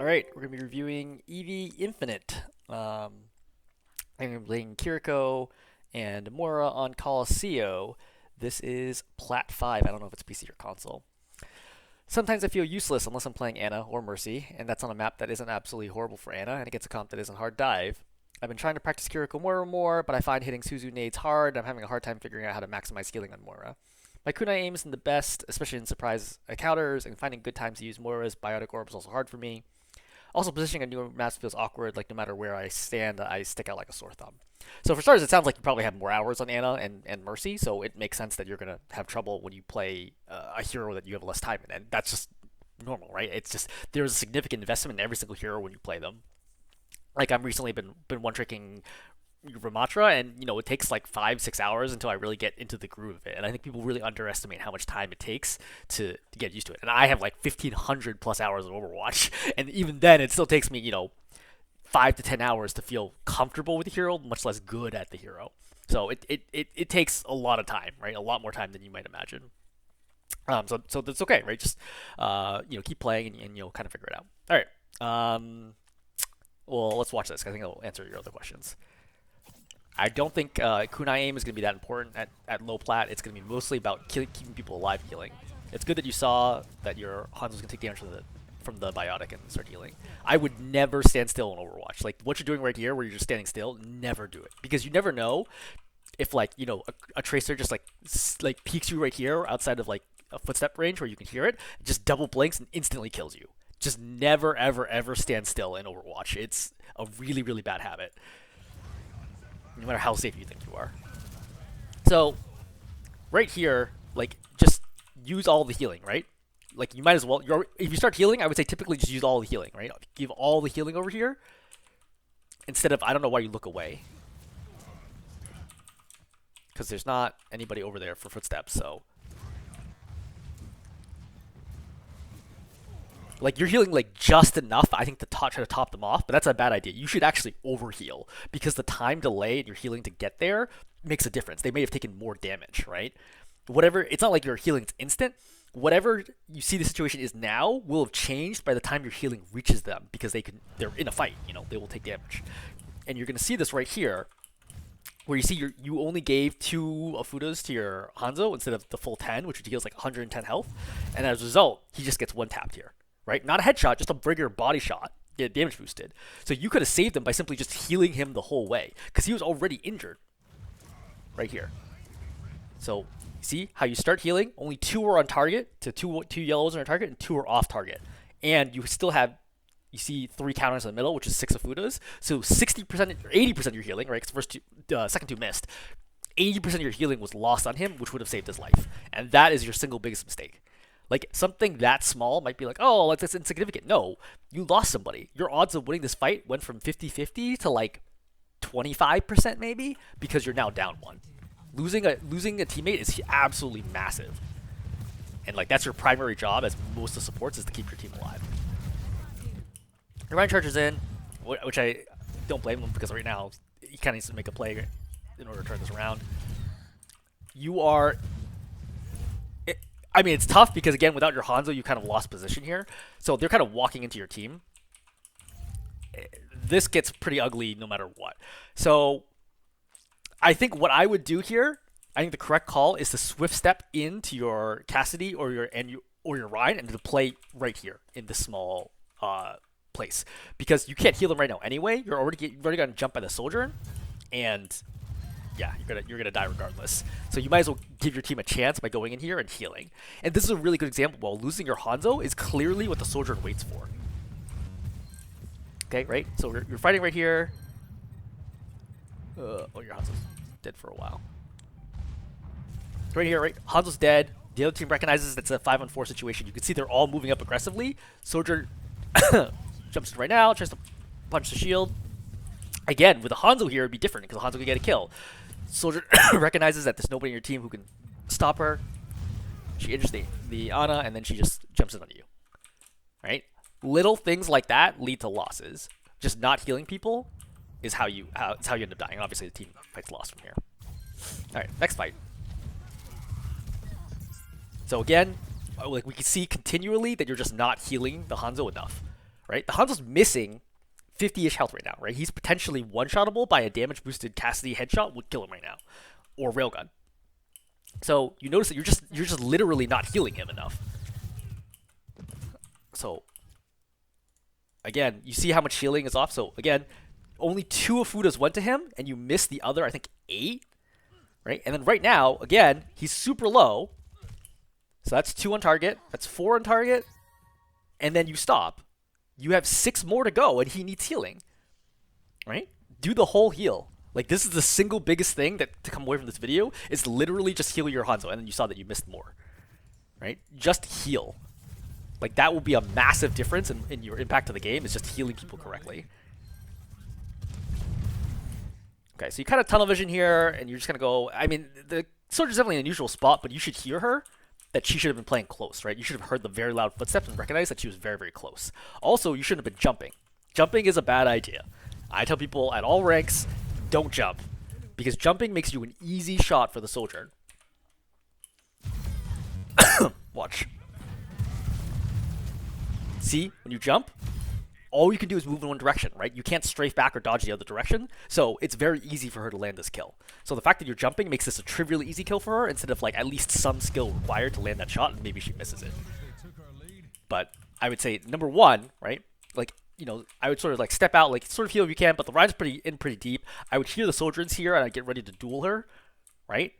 Alright, we're going to be reviewing EvieInfinite. I'm going to be playing Kiriko and Moira on Colosseo. This is Plat 5. I don't know if it's PC or console. Sometimes I feel useless unless I'm playing Ana or Mercy, and that's on a map that isn't absolutely horrible for Ana, and it gets a comp that isn't hard dive. I've been trying to practice Kiriko Moira more, but I find hitting Suzu nades hard, and I'm having a hard time figuring out how to maximize healing on Moira. My kunai aim isn't the best, especially in surprise encounters, and finding good times to use Moira's biotic orb is also hard for me. Also, positioning a new map feels awkward, like no matter where I stand, I stick out like a sore thumb. So for starters, it sounds like you probably have more hours on Ana and Mercy, so it makes sense that you're going to have trouble when you play a hero that you have less time in, and that's just normal, right? It's just, there's a significant investment in every single hero when you play them. Like, I'm recently been one-tricking Ramatra, and it takes like 5-6 hours until I really get into the groove of it. And I think people really underestimate how much time it takes to get used to it. And I have like 1,500 plus hours of Overwatch, and even then, it still takes me 5 to 10 hours to feel comfortable with the hero, much less good at the hero. So it takes a lot of time, right? A lot more time than you might imagine. So that's okay, right? Just keep playing and you'll kind of figure it out. All right. Well, let's watch this. I think it'll answer your other questions. I don't think kunai aim is going to be that important at low plat. It's going to be mostly about keeping people alive healing. It's good that you saw that your Hanzo's going to take damage from the biotic and start healing. I would never stand still in Overwatch. Like, what you're doing right here, where you're just standing still, never do it. Because you never know if, like, a tracer just, like peeks you right here outside of, like, a footstep range where you can hear it, just double blinks and instantly kills you. Just never, ever, ever stand still in Overwatch. It's a really, really bad habit, no matter how safe you think you are. So, right here, like, just use all the healing, right? Like, you might as well, if you start healing, I would say typically just use all the healing, right? Give all the healing over here, instead of, I don't know why you look away. Because there's not anybody over there for footsteps, so. Like, you're healing, like, just enough, I think, to try to top them off, but that's a bad idea. You should actually overheal, because the time delay in your healing to get there makes a difference. They may have taken more damage, right? Whatever, it's not like your healing's instant. Whatever you see the situation is now will have changed by the time your healing reaches them, because they're in a fight, they will take damage. And you're going to see this right here, where you see you only gave 2 Afudas to your Hanzo instead of the full 10, which heals like 110 health, and as a result, he just gets 1 tapped here. Right? Not a headshot, just a regular body shot, get damage boosted. So you could have saved him by simply just healing him the whole way, because he was already injured. Right here. So, see how you start healing? Only 2 are on target, two yellows are on target, and 2 are off target. And you still have, you see 3 counters in the middle, which is 6 Afudas. So 60% or 80% of your healing, right? Because second 2 missed. 80% of your healing was lost on him, which would have saved his life. And that is your single biggest mistake. Like, something that small might be like, oh, like, that's insignificant. No, you lost somebody. Your odds of winning this fight went from 50-50 to, like, 25% maybe, because you're now down 1. Losing a teammate is absolutely massive. And, like, that's your primary job, as most of the supports, is to keep your team alive. Your Ryan charges in, which I don't blame him, because right now, he kind of needs to make a play in order to turn this around. You are... I mean, it's tough because, again, without your Hanzo, you kind of lost position here. So they're kind of walking into your team. This gets pretty ugly no matter what. So I think what I would do here, I think the correct call is to swift step into your Cassidy or your Ryan and to play right here in this small place. Because you can't heal him right now anyway. You're already going to jump by the soldier, and yeah, you're gonna die regardless. So you might as well give your team a chance by going in here and healing. And this is a really good example. While losing your Hanzo is clearly what the soldier waits for. Okay, right? So you're fighting right here. Oh, your Hanzo's dead for a while. Right here, right? Hanzo's dead. The other team recognizes it's a 5-on-4 situation. You can see they're all moving up aggressively. Soldier jumps in right now, tries to punch the shield. Again, with a Hanzo here, it'd be different because Hanzo could get a kill. Soldier recognizes that there's nobody in your team who can stop her. She injures the Ana, and then she just jumps in on you. Right? Little things like that lead to losses. Just not healing people is how you end up dying. And obviously, the team fights lost from here. All right, next fight. So again, like, we can see continually that you're just not healing the Hanzo enough. right? The Hanzo's missing 50-ish health right now, right? He's potentially one-shottable by a damage-boosted Cassidy headshot would kill him right now, or railgun. So you notice that you're just literally not healing him enough. So again, you see how much healing is off. So again, only 2 Afudas went to him, and you missed the other, I think, 8, right? And then right now, again, he's super low. So that's 2 on target. That's 4 on target. And then you stop. You have 6 more to go, and he needs healing, right? Do the whole heal. Like, this is the single biggest thing that to come away from this video is literally just heal your Hanzo, and then you saw that you missed more, right? Just heal. Like, that will be a massive difference in your impact to the game, is just healing people correctly. Okay, so you kind of tunnel vision here, and you're just going to go... I mean, the Soldier's definitely an unusual spot, but you should hear her that she should have been playing close, right? You should have heard the very loud footsteps and recognized that she was very, very close. Also, you shouldn't have been jumping. Jumping is a bad idea. I tell people at all ranks, don't jump, because jumping makes you an easy shot for the Soldier. Watch. See, when you jump, all you can do is move in one direction, right? You can't strafe back or dodge the other direction, so it's very easy for her to land this kill. So the fact that you're jumping makes this a trivially easy kill for her, instead of like at least some skill required to land that shot, and maybe she misses it. But I would say number 1, right? Like, you know, I would sort of like step out, like sort of heal if you can, but the Ryan's pretty deep. I would hear the Soldier's here, and I'd get ready to duel her, right?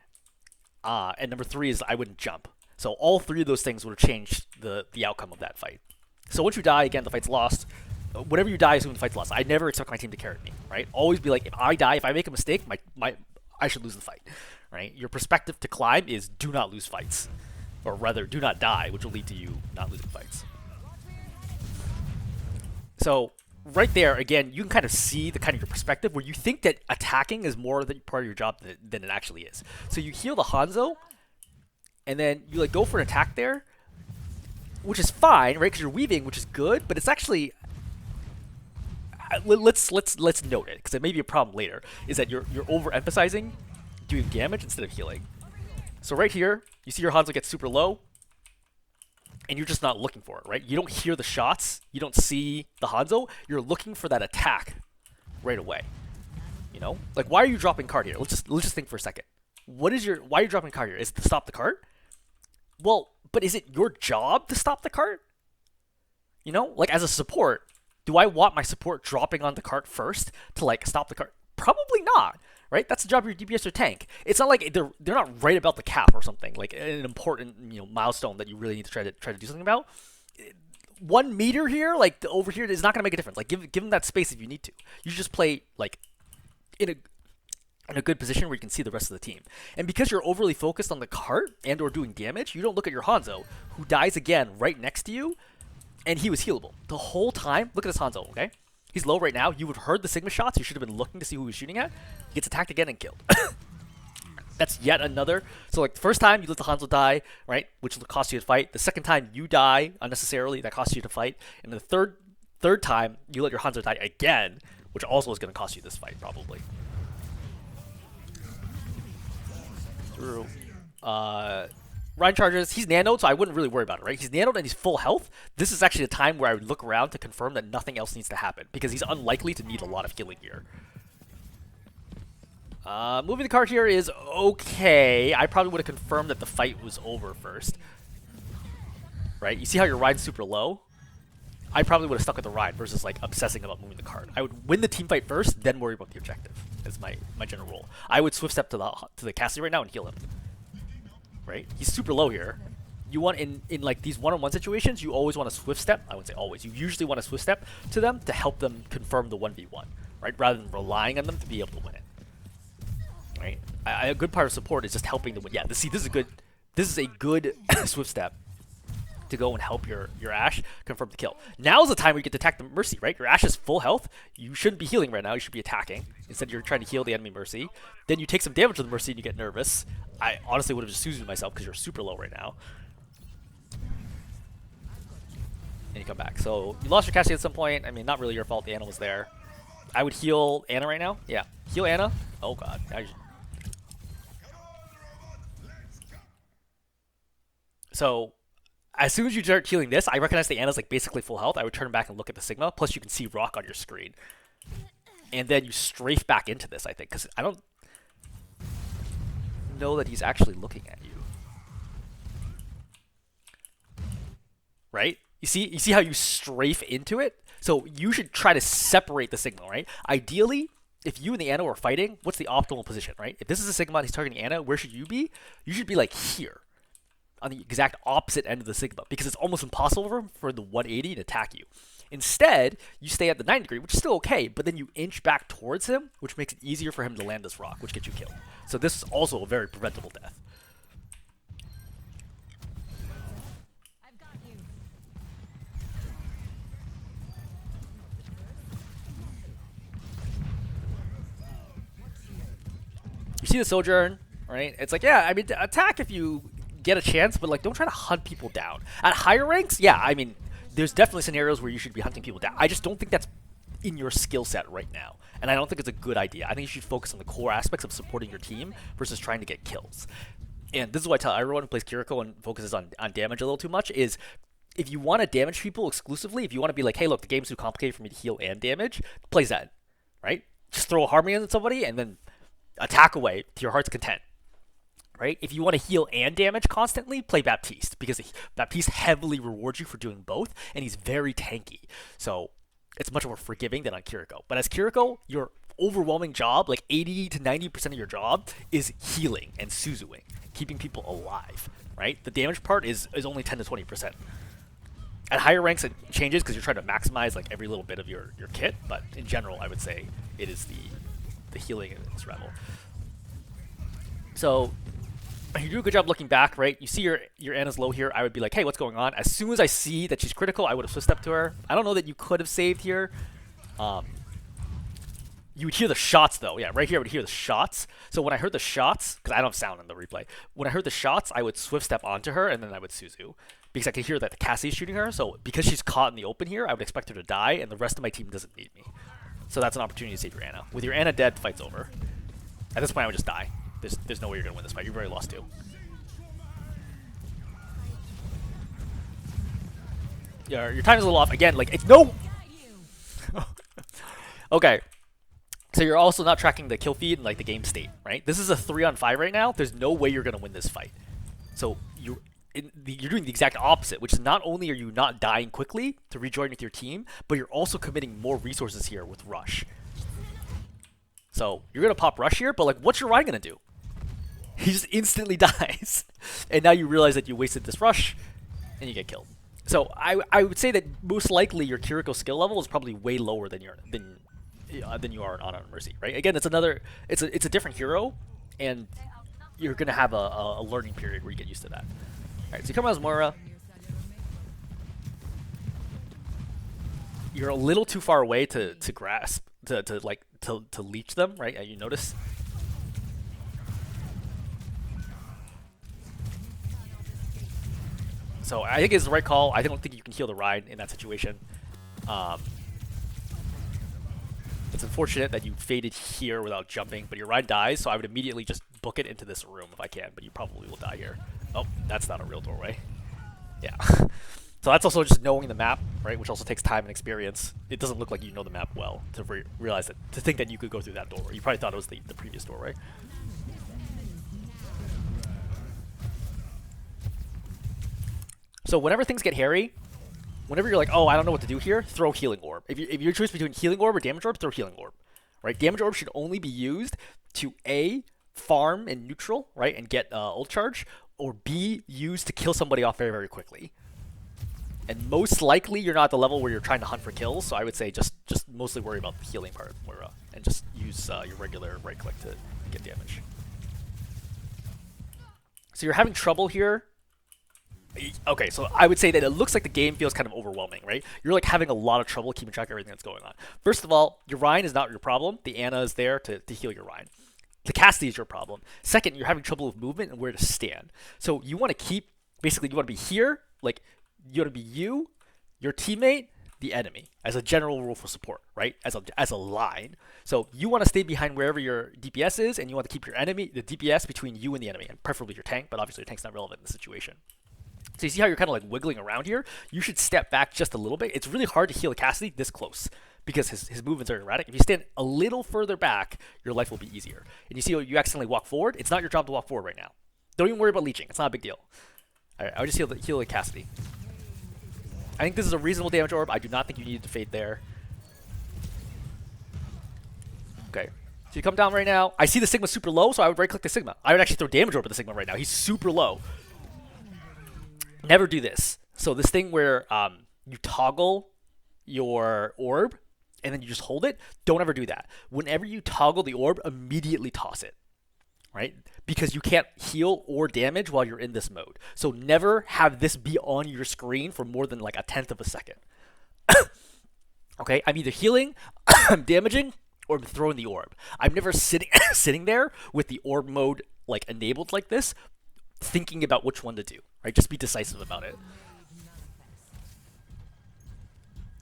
And number 3 is I wouldn't jump. So all 3 of those things would have changed the outcome of that fight. So once you die, again, the fight's lost. Whenever you die is when the fight's lost. I never expect my team to carry me, right? Always be like, if I die, if I make a mistake, I should lose the fight, right? Your perspective to climb is do not lose fights, or rather, do not die, which will lead to you not losing fights. So right there, again, you can kind of see the kind of your perspective where you think that attacking is more than part of your job than it actually is. So you heal the Hanzo, and then you like go for an attack there, which is fine, right? Because you're weaving, which is good, but it's actually... Let's note it, because it may be a problem later, is that you're overemphasizing doing damage instead of healing. So right here, you see your Hanzo get super low, and you're just not looking for it, right? You don't hear the shots, you don't see the Hanzo, you're looking for that attack right away. You know? Like, why are you dropping card here? Let's just think for a second. Why are you dropping card here? Is it to stop the cart? Well, but is it your job to stop the cart? You know? Like, as a support, do I want my support dropping on the cart first to like stop the cart? Probably not, right? That's the job of your DPS or tank. It's not like they're not right about the cap or something, like an important milestone that you really need to try to do something about. 1 meter here, like over here, is not going to make a difference. Like give them that space if you need to. You just play like in a good position where you can see the rest of the team. And because you're overly focused on the cart and or doing damage, you don't look at your Hanzo, who dies again right next to you. And he was healable the whole time. Look at this Hanzo, okay? He's low right now. You would have heard the Sigma shots. You should have been looking to see who he was shooting at. He gets attacked again and killed. That's yet another. So, like, the first time you let the Hanzo die, right, which will cost you to fight. The second time you die unnecessarily, that costs you to fight. And the third time you let your Hanzo die again, which also is going to cost you this fight, probably. Through. Ryan charges, he's nanoed, so I wouldn't really worry about it, right? He's nanoed and he's full health. This is actually a time where I would look around to confirm that nothing else needs to happen, because he's unlikely to need a lot of healing here. Moving the card here is okay. I probably would have confirmed that the fight was over first. Right? You see how your Ryan's super low? I probably would have stuck with the Ryan versus like obsessing about moving the card. I would win the team fight first, then worry about the objective. That's my general rule. I would swift step to the Cassidy right now and heal him. Right? He's super low here. You want in like these one-on-one situations, you always want to swift step. I wouldn't say always. You usually want to swift step to them to help them confirm the 1v1, right? Rather than relying on them to be able to win it. Right? A good part of support is just helping them win. Yeah, this is a good swift step to go and help your Ashe confirm the kill. Now is the time where you get to attack the Mercy, right? Your Ashe is full health. You shouldn't be healing right now. You should be attacking. Instead, you're trying to heal the enemy Mercy. Then you take some damage to the Mercy and you get nervous. I honestly would have just Suzu'd myself because you're super low right now. And you come back. So you lost your Cassidy at some point. I mean, not really your fault. The Ana was there. I would heal Ana right now. Yeah. Heal Ana. Oh, God. So as soon as you start healing this, I recognize the Ana's like basically full health. I would turn back and look at the Sigma. Plus, you can see Rock on your screen, and then you strafe back into this. I think because I don't know that he's actually looking at you, right? You see how you strafe into it. So you should try to separate the Sigma, right? Ideally, if you and the Ana were fighting, what's the optimal position, right? If this is a Sigma and he's targeting Ana, where should you be? You should be like here, on the exact opposite end of the Sigma, because it's almost impossible for the 180 to attack you. Instead, you stay at the 90 degree, which is still okay, but then you inch back towards him, which makes it easier for him to land this rock, which gets you killed. So this is also a very preventable death. You see the Sojourn, right? It's like, yeah, I mean, attack if you get a chance, but like, don't try to hunt people down. At higher ranks, yeah, I mean, there's definitely scenarios where you should be hunting people down. I just don't think that's in your skill set right now, and I don't think it's a good idea. I think you should focus on the core aspects of supporting your team versus trying to get kills. And this is what I tell everyone who plays Kiriko and focuses on damage a little too much is, if you want to damage people exclusively, if you want to be like, hey, look, the game's too complicated for me to heal and damage, play Zen, right? Just throw a Harmony on somebody and then attack away to your heart's content, right? If you want to heal and damage constantly, play Baptiste, because Baptiste heavily rewards you for doing both, and he's very tanky. So it's much more forgiving than on Kiriko. But as Kiriko, your overwhelming job, like 80 to 90% of your job, is healing and Suzuing, keeping people alive, right? The damage part is only 10 to 20%. At higher ranks, it changes because you're trying to maximize like every little bit of your kit, but in general, I would say it is the healing in this Rebel. So you do a good job looking back, right? You see your Ana's low here. I would be like, hey, what's going on? As soon as I see that she's critical, I would have switched up to her. I don't know that you could have saved here. You would hear the shots though. Yeah, right here I would hear the shots. So when I heard the shots, because I don't have sound in the replay, when I heard the shots, I would swift step onto her and then I would Suzu. Because I could hear that the Cassie's shooting her. So because she's caught in the open here, I would expect her to die, and the rest of my team doesn't need me. So that's an opportunity to save your Ana. With your Ana dead, fight's over. At this point, I would just die. There's no way you're going to win this fight. You've already lost two. Your time is a little off. Again, like, it's no... Okay. So you're also not tracking the kill feed and, like, the game state, right? This is a 3-on-5 right now. There's no way you're going to win this fight. So you're doing the exact opposite, which is not only are you not dying quickly to rejoin with your team, but you're also committing more resources here with Rush. So you're going to pop Rush here, but like, what's your Ryan going to do? He just instantly dies. And now you realize that you wasted this Rush, and you get killed. So I would say that most likely your Kiriko skill level is probably way lower than you are on Mercy, right? Again, it's a different hero, and you're going to have a learning period where you get used to that. Alright, so you come out as Moira. You're a little too far away to grasp, to leech them, right? You notice? So I think it's the right call. I don't think you can heal the Rhine in that situation. It's unfortunate that you faded here without jumping, but your Rhine dies, so I would immediately just book it into this room if I can, but you probably will die here. Oh, that's not a real doorway. Yeah. So that's also just knowing the map, right? Which also takes time and experience. It doesn't look like you know the map well to realize that, to think that you could go through that doorway. You probably thought it was the previous doorway. So whenever things get hairy, whenever you're like, oh, I don't know what to do here, throw Healing Orb. If your choice between Healing Orb or Damage Orb, throw Healing Orb. Right? Damage Orb should only be used to A, farm in neutral, right, and get ult charge, or B, used to kill somebody off very, very quickly. And most likely you're not at the level where you're trying to hunt for kills, so I would say just mostly worry about the healing part of Moira, and just use your regular right click to get damage. So you're having trouble here. Okay, so I would say that it looks like the game feels kind of overwhelming, right? You're like having a lot of trouble keeping track of everything that's going on. First of all, your Rhine is not your problem. The Ana is there to heal your Rhine. The Cassidy is your problem. Second, you're having trouble with movement and where to stand. So you want to keep, basically you want to be here, like you want to be you, your teammate, the enemy, as a general rule for support, right? As a line. So you want to stay behind wherever your DPS is, and you want to keep your enemy, the DPS, between you and the enemy, and preferably your tank, but obviously your tank's not relevant in this situation. So you see how you're kind of like wiggling around here? You should step back just a little bit. It's really hard to heal a Cassidy this close because his movements are erratic. If you stand a little further back, your life will be easier. And you see how you accidentally walk forward? It's not your job to walk forward right now. Don't even worry about leeching. It's not a big deal. All right, I would just heal the Cassidy. I think this is a reasonable damage orb. I do not think you needed to fade there. Okay. So you come down right now. I see the Sigma super low, so I would right-click the Sigma. I would actually throw damage orb at the Sigma right now. He's super low. Never do this. So this thing where you toggle your orb and then you just hold it, don't ever do that. Whenever you toggle the orb, immediately toss it, right? Because you can't heal or damage while you're in this mode. So never have this be on your screen for more than like a tenth of a second. Okay, I'm either healing, I'm damaging, or I'm throwing the orb. I'm never sitting there with the orb mode like enabled like this, thinking about which one to do, right? Just be decisive about it.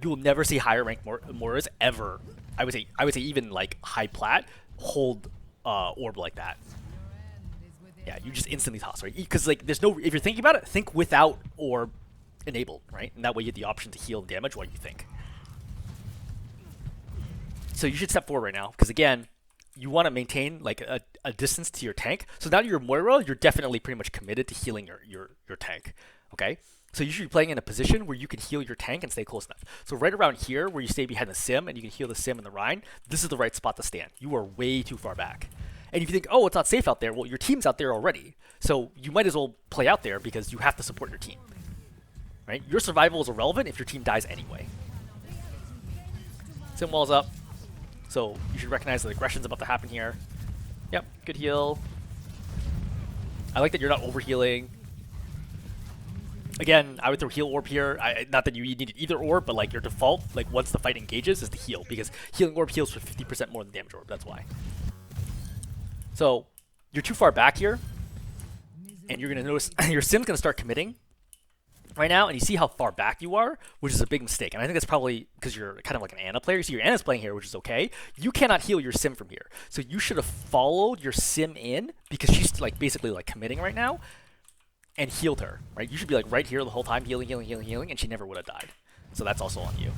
You will never see higher ranked Moiras ever. I would say even like high plat hold orb like that. Yeah, you just instantly toss, right? Because like there's no, if you're thinking about it, think without orb enabled, right? And that way you get the option to heal and damage while you think. So you should step forward right now, because again, you want to maintain like a distance to your tank. So now you're Moira, you're definitely pretty much committed to healing your tank. Okay? So you should be playing in a position where you can heal your tank and stay close enough. So right around here, where you stay behind the Sim and you can heal the Sim and the Rhine, this is the right spot to stand. You are way too far back. And if you think, oh, it's not safe out there, well, your team's out there already. So you might as well play out there because you have to support your team. Right? Your survival is irrelevant if your team dies anyway. Sim wall's up. So you should recognize that aggression's about to happen here. Yep, good heal. I like that you're not overhealing. Again, I would throw heal orb here. Not that you needed either orb, but like your default, like once the fight engages, is to heal, because healing orb heals for 50% more than damage orb. That's why. So you're too far back here, and you're gonna notice your Sim's gonna start committing right now, and you see how far back you are, which is a big mistake. And I think that's probably because you're kind of like an Ana player. You see your Ana's playing here, which is okay. You cannot heal your Sim from here, so you should have followed your Sim in, because she's like basically like committing right now, and healed her, right? You should be like right here the whole time, healing, healing, healing, healing, and she never would have died. So that's also on you.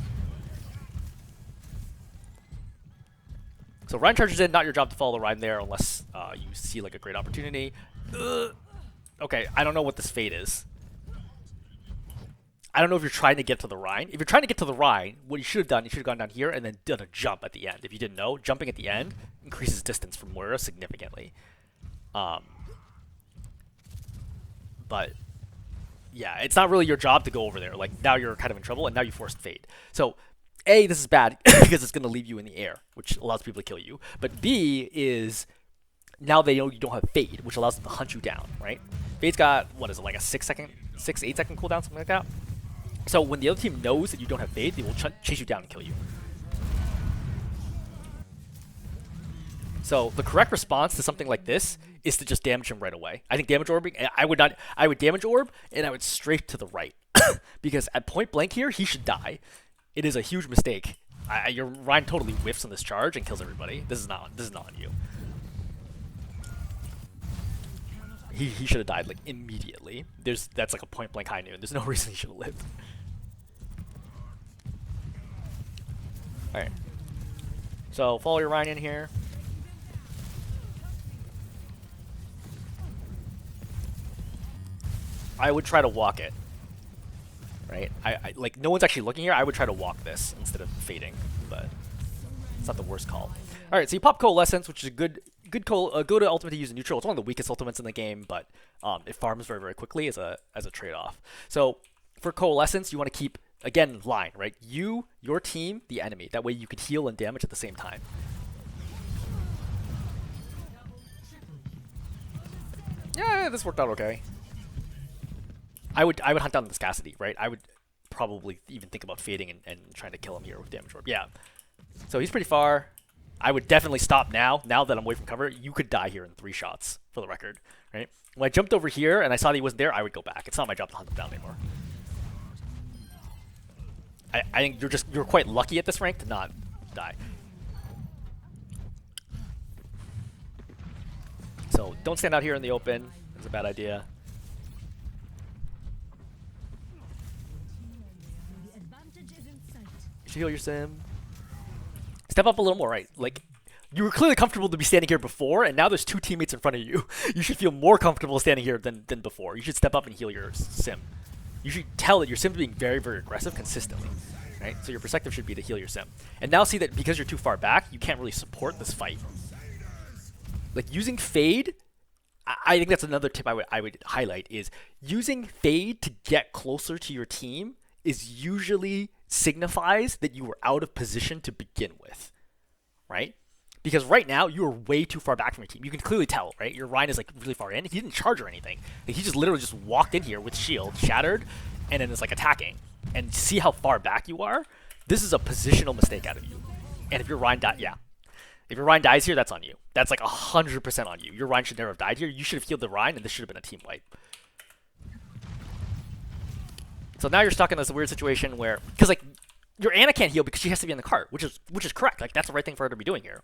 So Rhine charges in, not your job to follow the Rhine there unless you see like a great opportunity. Okay, I don't know what this fate is. I don't know if you're trying to get to the Rhine. If you're trying to get to the Rhine, what you should have done, you should have gone down here and then done a jump at the end. If you didn't know, jumping at the end increases distance from Moira significantly. But yeah, it's not really your job to go over there. Like now you're kind of in trouble, and now you forced fade. So A, this is bad because it's going to leave you in the air, which allows people to kill you. But B is now they know you don't have fade, which allows them to hunt you down, right? Fade's got, what is it, like a 8 second cooldown, something like that. So when the other team knows that you don't have fade, they will chase you down and kill you. So the correct response to something like this is to just damage him right away. I think damage orbing, I would damage orb and I would strafe to the right. Because at point blank here, he should die. It is a huge mistake. Your Rhine totally whiffs on this charge and kills everybody. This is not on you. He should have died like immediately. That's like a point blank high noon. There's no reason he should have lived. Alright. So follow your Rhine in here. I would try to walk it. Right? I like no one's actually looking here. I would try to walk this instead of fading, but it's not the worst call. All right, so you pop Coalescence, which is a good ultimate to use in neutral. It's one of the weakest ultimates in the game, but it farms very, very quickly as a trade-off. So for Coalescence, you want to keep, again, line, right? You, your team, the enemy. That way you can heal and damage at the same time. Yeah, this worked out okay. I would hunt down the Scarcity, right? I would probably even think about fading and trying to kill him here with damage orb. Yeah. So he's pretty far. I would definitely stop now. Now that I'm away from cover, you could die here in 3 shots, for the record, right? When I jumped over here and I saw that he wasn't there, I would go back. It's not my job to hunt him down anymore. I think you're quite lucky at this rank to not die. So don't stand out here in the open. It's a bad idea. should heal your sim. Step up a little more, right? Like, you were clearly comfortable to be standing here before, and now there's 2 teammates in front of you. You should feel more comfortable standing here than before. You should step up and heal your sim. You should tell that your sim's being very, very aggressive consistently, right? So your perspective should be to heal your sim. And now see that because you're too far back, you can't really support this fight. Like, using Fade, I think that's another tip I would highlight, is using Fade to get closer to your team is usually signifies that you were out of position to begin with, right? Because right now, you are way too far back from your team. You can clearly tell, right? Your Ryan is like really far in. He didn't charge or anything. Like, he just literally just walked in here with shield, shattered, and then is like attacking. And see how far back you are? This is a positional mistake out of you. And if your Ryan if your Ryan dies here, that's on you. That's like 100% on you. Your Ryan should never have died here. You should have healed the Ryan, and this should have been a team wipe. So now you're stuck in this weird situation where, because like your Ana can't heal because she has to be in the cart, which is correct. Like, that's the right thing for her to be doing here.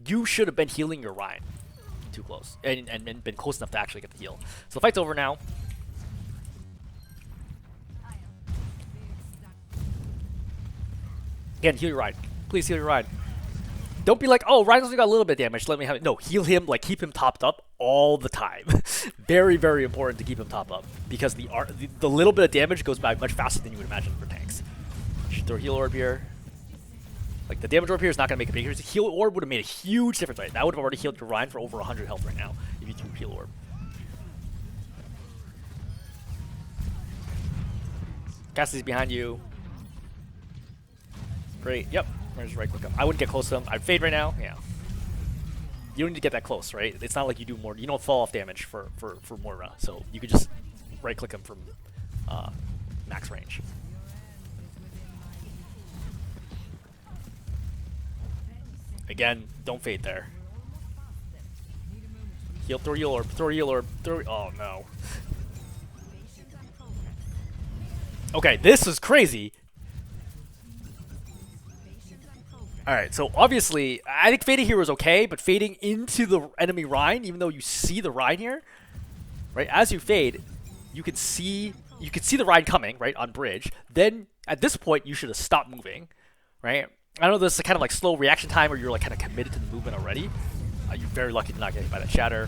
You should have been healing your Ryan. Too close, and been close enough to actually get the heal. So the fight's over now. Again, heal your Ryan. Please heal your Ryan. Don't be like, oh, Ryan's only got a little bit of damage, let me have it. No, heal him, like, keep him topped up all the time. Very, very important to keep him topped up, because the little bit of damage goes by much faster than you would imagine for tanks. You should throw a heal orb here. Like, the damage orb here is not going to make a big difference. The heal orb would have made a huge difference, right? That would have already healed your Ryan for over 100 health right now, if you threw heal orb. Cassie's behind you. Great, yep. Just right click him. I wouldn't get close to him. I'd fade right now. Yeah. You don't need to get that close, right? It's not like you do more. You don't fall off damage for Moira, so you could just right click him from max range. Again, don't fade there. Heal, throw heal orb, throw heal orb, throw. Oh no. Okay, this is crazy. Alright, so obviously, I think fading here was okay, but fading into the enemy Rhine, even though you see the Rhine here, right? As you fade, you can see the Rhine coming, right, on bridge. Then, at this point, you should have stopped moving, right? I know this is kind of like slow reaction time where you're like kind of committed to the movement already. You're very lucky to not get hit by that shatter.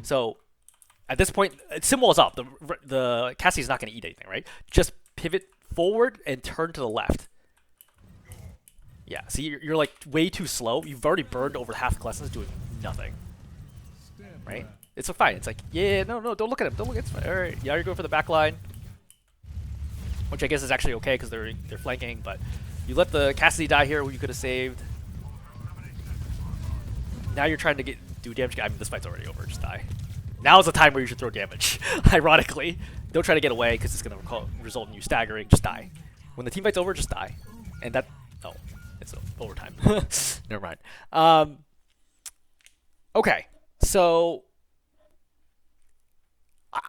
So, at this point, Simwall's up. The Cassie's not going to eat anything, right? Just pivot forward and turn to the left. Yeah, see, you're like way too slow. You've already burned over half the lessons doing nothing. Right? It's a fight. It's like, yeah, no, don't look at him. Don't look at him. Alright, yeah, you're going for the back line. Which I guess is actually okay because they're flanking, but you let the Cassidy die here who you could have saved. Now you're trying to do damage. I mean, this fight's already over. Just die. Now is the time where you should throw damage. Ironically. Don't try to get away because it's going to result in you staggering. Just die. When the team fight's over, just die. And that... Oh. It's overtime. Never mind. Okay, so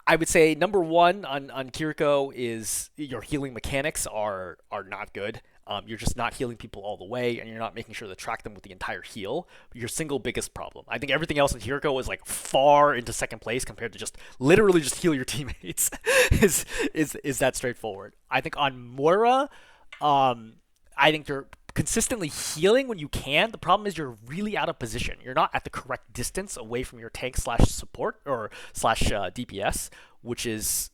I would say number one on Kiriko is your healing mechanics are not good. You're just not healing people all the way, and you're not making sure to track them with the entire heal. Your single biggest problem. I think everything else in Kiriko is like far into second place compared to just literally just heal your teammates. is that straightforward? I think on Moira, I think you're consistently healing when you can. The problem is you're really out of position. You're not at the correct distance away from your tank / support or / DPS, which is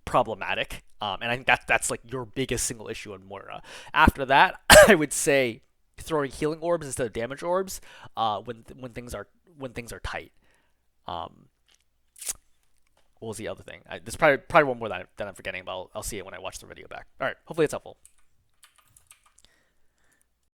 problematic. And I think that's like your biggest single issue on Moira. After that, I would say throwing healing orbs instead of damage orbs when things are tight. What was the other thing? There's probably one more that I'm forgetting, but I'll see it when I watch the video back. All right, hopefully it's helpful.